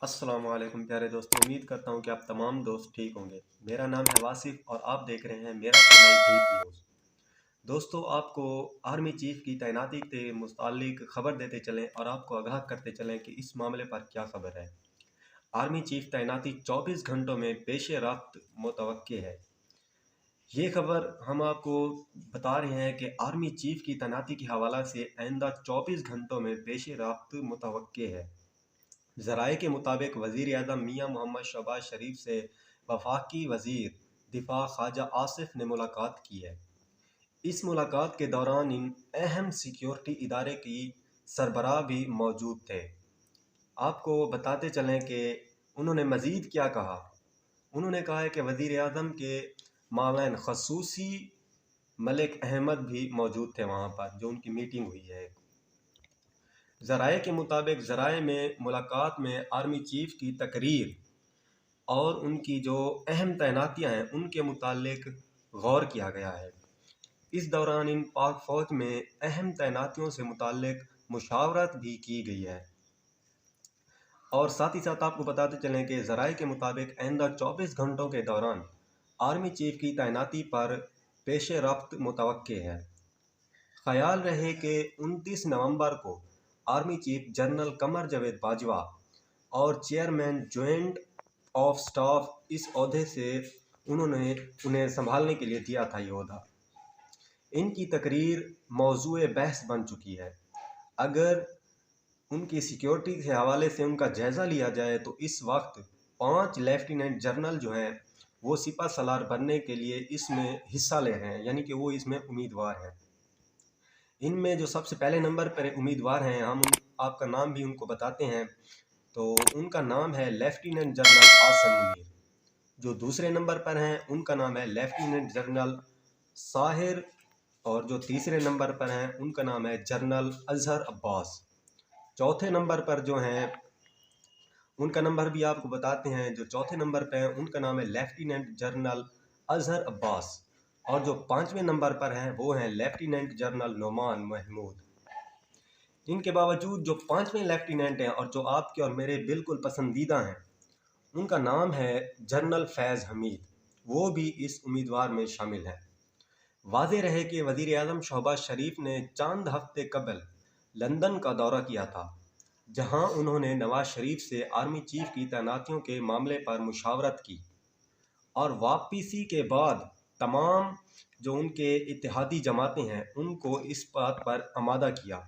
अस्सलाम वालेकुम प्यारे दोस्तों, उम्मीद करता हूँ कि आप तमाम दोस्त ठीक होंगे। मेरा नाम है वासिफ और आप देख रहे हैं मेरा चैनल डीप न्यूज़। दोस्तों, आपको आर्मी चीफ की तैनाती के मुतालिक खबर देते चलें और आपको आगाह करते चलें कि इस मामले पर क्या खबर है। आर्मी चीफ तैनाती 24 घंटों में पेश रफ्त मुतवक्के है। ये खबर हम आपको बता रहे हैं कि आर्मी चीफ की तैनाती के हवाला से आइंदा 24 घंटों में पेश रफ्त मुतवक्के है। ज़राए के मुताबिक वज़ीर आज़म मियाँ मोहम्मद शहबाज शरीफ से वफाकी वज़ीर दिफा ख्वाजा आसिफ ने मुलाकात की है। इस मुलाकात के दौरान इन अहम सिक्योरिटी इदारे की सरबराह भी मौजूद थे। आपको बताते चलें कि उन्होंने मज़ीद क्या कहा। उन्होंने कहा है कि वज़ीर आज़म के मावेन खसूसी मलिक अहमद भी मौजूद थे वहाँ पर, जो उनकी मीटिंग हुई है। ज़राए के मुताबिक ज़राए में मुलाकात में आर्मी चीफ की तकरीर और उनकी जो अहम तैनातियाँ हैं उनके मुतालिक गौर किया गया है। इस दौरान इन पाक फ़ौज में अहम तैनातियों से मुतालिक मुशावरत भी की गई है। और साथ ही साथ आपको बताते चलें कि ज़राए के मुताबिक आइंदा 24 घंटों के दौरान आर्मी चीफ की तैनाती पर पेश रफ्त मुतवक्के है। ख्याल रहे कि 29 नवंबर को army chief general Qamar Javed Bajwa और चेयरमैन जॉइंट ऑफ स्टाफ इस ओहदे से उन्होंने उन्हें संभालने के लिए दिया था ये ओहदा। इनकी तकरीर मौजूए बहस बन चुकी है। अगर उनकी सिक्योरिटी के हवाले से उनका जायज़ा लिया जाए तो इस वक्त 5 लेफ्टिनेंट जनरल जो हैं वो सिपा सलार बनने के लिए इसमें हिस्सा ले रहे हैं, यानी कि वो इसमें उम्मीदवार हैं। इनमें जो सबसे पहले नंबर पर उम्मीदवार हैं, हम आपका नाम भी उनको बताते हैं। तो उनका नाम है लेफ्टिनेंट जनरल आसिम मुनीर। जो दूसरे नंबर पर हैं उनका नाम है लेफ्टिनेंट जनरल साहिर, और जो तीसरे नंबर पर हैं उनका नाम है जनरल अजहर अब्बास। चौथे नंबर पर जो हैं उनका नंबर भी आपको बताते हैं। जो चौथे नंबर पर हैं उनका नाम है लेफ्टिनेंट जनरल अजहर अब्बास, और जो 5वें नंबर पर हैं वो हैं लेफ्टिनेंट जनरल नोमान महमूद। इनके बावजूद जो 5वें लेफ्टिनेंट हैं और जो आपके और मेरे बिल्कुल पसंदीदा हैं, उनका नाम है जनरल फैज़ हमीद, वो भी इस उम्मीदवार में शामिल हैं। वाज़ेह रहे कि वज़ीर आज़म शहबाज शरीफ ने चंद हफ्ते कबल लंदन का दौरा किया था, जहां उन्होंने नवाज शरीफ से आर्मी चीफ की तैनातियों के मामले पर मुशावरत की और वापसी के बाद तमाम जो उनके इत्तेहादी जमातें हैं उनको इस बात पर आमादा किया।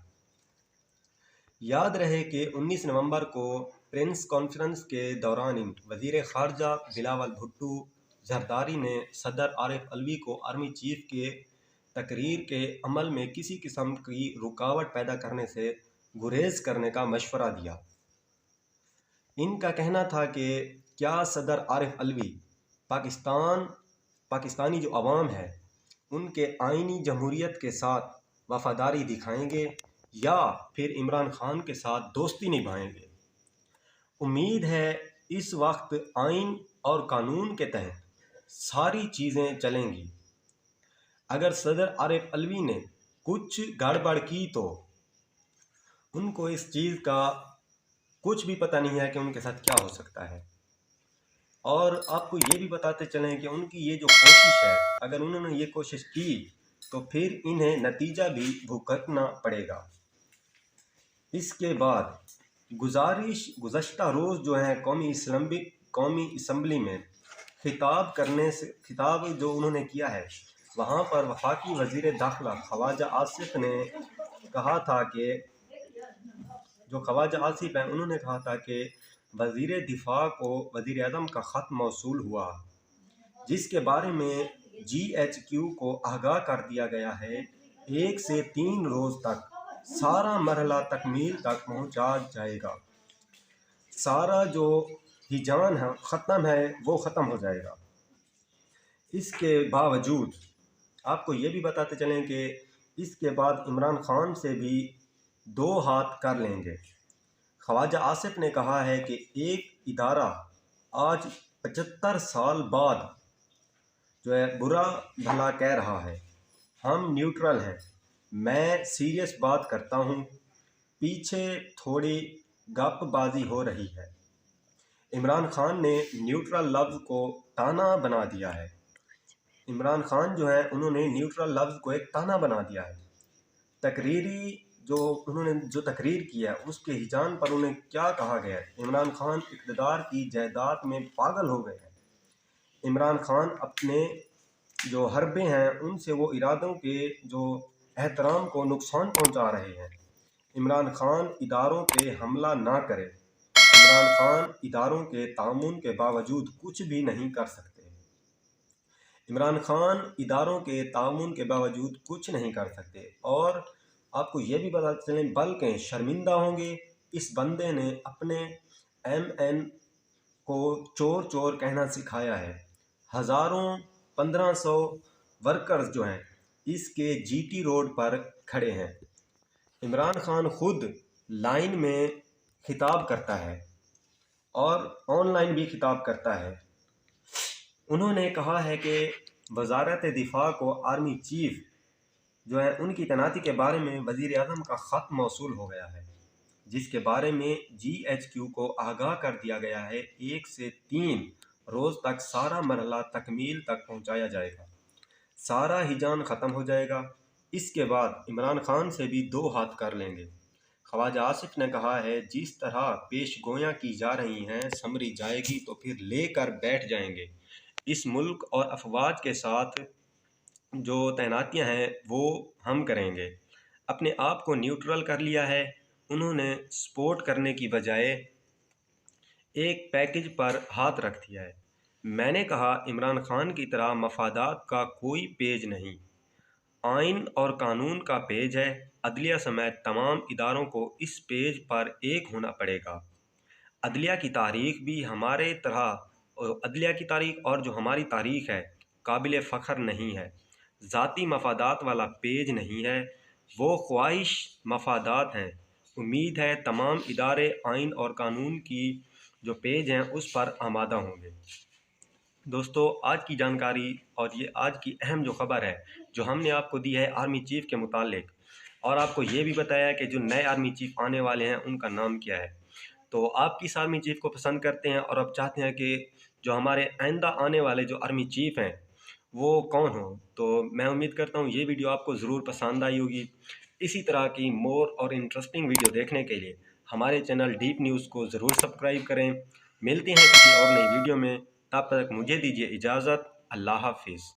याद रहे कि 19 नवंबर को प्रेस कॉन्फ्रेंस के दौरान वज़ीर ख़ारजा बिलावल भुट्टो ज़रदारी ने सदर आरिफ अलवी को आर्मी चीफ के तकरीर के अमल में किसी किस्म की रुकावट पैदा करने से गुरेज करने का मशवरा दिया। इनका कहना था कि क्या सदर आरिफ अलवी पाकिस्तानी जो अवाम है उनके आइनी जमहूरियत के साथ वफादारी दिखाएंगे या फिर इमरान खान के साथ दोस्ती निभाएंगे। उम्मीद है इस वक्त आइन और कानून के तहत सारी चीज़ें चलेंगी। अगर सदर आरिफ अलवी ने कुछ गड़बड़ की तो उनको इस चीज़ का कुछ भी पता नहीं है कि उनके साथ क्या हो सकता है। और आपको ये भी बताते चलें कि उनकी ये जो कोशिश है, अगर उन्होंने ये कोशिश की तो फिर इन्हें नतीजा भी भुगतना पड़ेगा। इसके बाद गुज़श्ता रोज़ जो है कौमी असम्बली में खिताब जो उन्होंने किया है, वहाँ पर वफाकी वज़ीर दाखिला ख्वाजा आसिफ ने कहा था कि जो ख्वाजा आसिफ हैं उन्होंने कहा था कि वज़ीर दिफा को वज़ीर आज़म का ख़त मौसूल हुआ, जिसके बारे में GHQ को आगाह कर दिया गया है 1 से 3 रोज़ तक सारा मरहला तकमील तक पहुँचा जाएगा। सारा जो हिजान है ख़त्म है वो ख़त्म हो जाएगा। इसके बावजूद आपको ये भी बताते चलें कि इसके बाद इमरान खान से भी 2 हाथ कर लेंगे। ख्वाजा आसिफ ने कहा है कि एक इदारा आज 75 साल बाद जो है बुरा भला कह रहा है, हम न्यूट्रल हैं, मैं सीरियस बात करता हूँ, पीछे थोड़ी गपबाजी हो रही है। इमरान खान ने न्यूट्रल लफ्ज़ को ताना बना दिया है। इमरान खान जो है उन्होंने न्यूट्रल लफ्ज़ को एक ताना बना दिया है। तकरीरी जो उन्होंने जो तकरीर किया है उसके हिजान पर उन्हें क्या कहा गया है। इमरान खान इक़्तिदार की जायदाद में पागल हो गए हैं। इमरान खान अपने जो हरबे हैं उनसे वो इरादों के जो एहतराम को नुकसान पहुंचा रहे हैं। इमरान खान इदारों पे हमला ना करे। इमरान खान इदारों के तामुन के बावजूद कुछ भी नहीं कर सकते। इमरान खान इदारों के तामुन के बावजूद कुछ नहीं कर सकते और आपको ये भी पता चलें बल्कि शर्मिंदा होंगे। इस बंदे ने अपने MN को चोर चोर कहना सिखाया है। हज़ारों 1500 वर्कर्स जो हैं इसके GT रोड पर खड़े हैं। इमरान खान खुद लाइन में खिताब करता है और ऑनलाइन भी खिताब करता है। उन्होंने कहा है कि वज़ारत दिफ़ा को आर्मी चीफ जो है उनकी तैनाती के बारे में वज़ीर आज़म का ख़त मौसूल हो गया है, जिसके बारे में GHQ को आगाह कर दिया गया है 1 से 3 रोज़ तक सारा मरहला तकमील तक पहुँचाया जाएगा। सारा हिजान ख़त्म हो जाएगा। इसके बाद इमरान खान से भी 2 हाथ कर लेंगे। ख्वाजा आसिफ ने कहा है जिस तरह पेशगोयाँ की जा रही हैं समरी जाएगी तो फिर लेकर बैठ जाएंगे। इस मुल्क और अफवाज के साथ जो तैनातियां हैं वो हम करेंगे। अपने आप को न्यूट्रल कर लिया है। उन्होंने सपोर्ट करने की बजाय एक पैकेज पर हाथ रख दिया है। मैंने कहा इमरान खान की तरह मफादात का कोई पेज नहीं, आइन और कानून का पेज है। अदलिया समेत तमाम इदारों को इस पेज पर एक होना पड़ेगा। अदलिया की तारीख भी हमारे तरह अदलिया की तारीख और जो हमारी तारीख है काबिल फ़ख्र नहीं है। ज़ाती मफादात वाला पेज नहीं है, वो ख्वाहिश मफादात हैं। उम्मीद है तमाम इदारे आइन और कानून की जो पेज हैं उस पर आमादा होंगे। दोस्तों आज की जानकारी और ये आज की अहम जो ख़बर है जो हमने आपको दी है आर्मी चीफ़ के मुतालिक, और आपको ये भी बताया कि जो नए आर्मी चीफ़ आने वाले हैं उनका नाम क्या है। तो आप किस आर्मी चीफ़ को पसंद करते हैं और आप चाहते हैं कि जो हमारे आइंदा आने वाले जो आर्मी चीफ़ हैं वो कौन हो। तो मैं उम्मीद करता हूँ ये वीडियो आपको ज़रूर पसंद आई होगी। इसी तरह की मोर और इंटरेस्टिंग वीडियो देखने के लिए हमारे चैनल डीप न्यूज़ को ज़रूर सब्सक्राइब करें। मिलते हैं किसी और नई वीडियो में, तब तक मुझे दीजिए इजाज़त। अल्लाह हाफिज़।